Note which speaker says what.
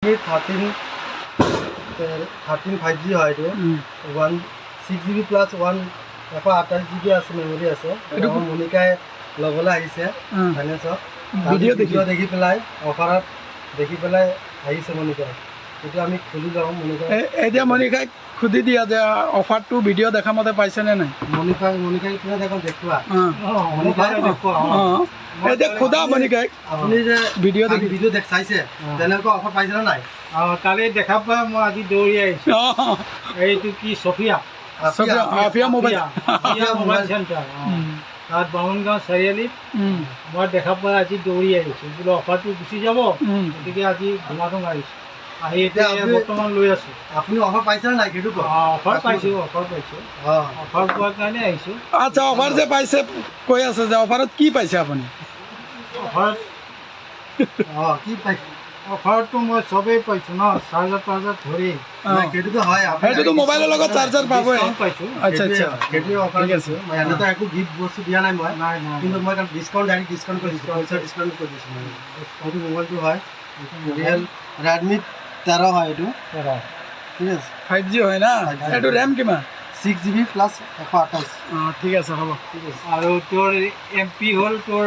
Speaker 1: 13 5G হয় এইটো 6GB plus 128GB আছে মেমৰি আছে এইটো মনিকাই ল'বলৈ আহিছে ফাইনেন্সত ভিডিঅ' দেখি পেলাই অফাৰত দেখি পেলাই আহিছে মনিকাই এইটো আমি খুলি লওঁ মনিকাই
Speaker 2: এতিয়া মনিকাই খুদি দিয়া যে অফাৰটো ভিডিঅ' দেখা মতে পাইছেনে নাই
Speaker 1: মনিকাই কিনে দেখুৱা মনিকাই দেখুৱা
Speaker 2: এতিয়া খুদা মনিকাই
Speaker 1: আপুনি যে
Speaker 2: ভিডিঅ'
Speaker 1: চাইছে তেনেকুৱা অফাৰ পাইছে নে নাই
Speaker 3: কালি দেখা পাই মই আজি দৌৰি আহিছোঁ এইটো কি Safiya
Speaker 2: Afiya mobile
Speaker 3: mobile centre তাত বামুণগাঁও চাৰিআলিত মই দেখা পাই আজি দৌৰি আহিছোঁ বোলো অফাৰটো গুচি যাব গতিকে আজি ধুমাধুম আহিছোঁ আহি এতিয়া বৰ্তমান লৈ আছোঁ
Speaker 1: আপুনি অফাৰ পাইছে নে নাই সেইটো
Speaker 3: অফাৰ পাইছোঁ অফাৰ পোৱাৰ কাৰণে আহিছোঁ
Speaker 2: আচ্ছা অফাৰ যে পাইছে কৈ আছে যে অফাৰত কি পাইছে আপুনি
Speaker 3: অফাৰত
Speaker 1: কি পাইছে
Speaker 3: অফাৰটো মই চবেই পাইছোঁ ন চাৰ্জাৰ ধৰি
Speaker 1: সেইটোতো হয়
Speaker 2: সেইটোতো মোবাইলৰ লগত চাৰ্জাৰ পাবই
Speaker 3: পাইছোঁ
Speaker 2: আচ্ছা আচ্ছা
Speaker 1: সেইটোৱে অফাৰ
Speaker 2: ঠিক আছে
Speaker 1: এনেতো একো গিফ্ট বস্তু দিয়া নাই মই
Speaker 3: নাই
Speaker 1: কিন্তু মই তাত ডাইৰেক্ট ডিছকাউণ্ট কৰিছোঁ পইচা ডিছকাউণ্ট কৰি দিছোঁ এইটো মোবাইলটো হয় ৰিয়েল ৰেডমি 13 হয় এইটো ঠিক আছে
Speaker 2: 5G হয় না এইটো ৰেম কিমান
Speaker 1: 6GB প্লাছ 128
Speaker 2: ঠিক আছে হ'ব
Speaker 3: আৰু তোৰ MP হ'ল তোৰ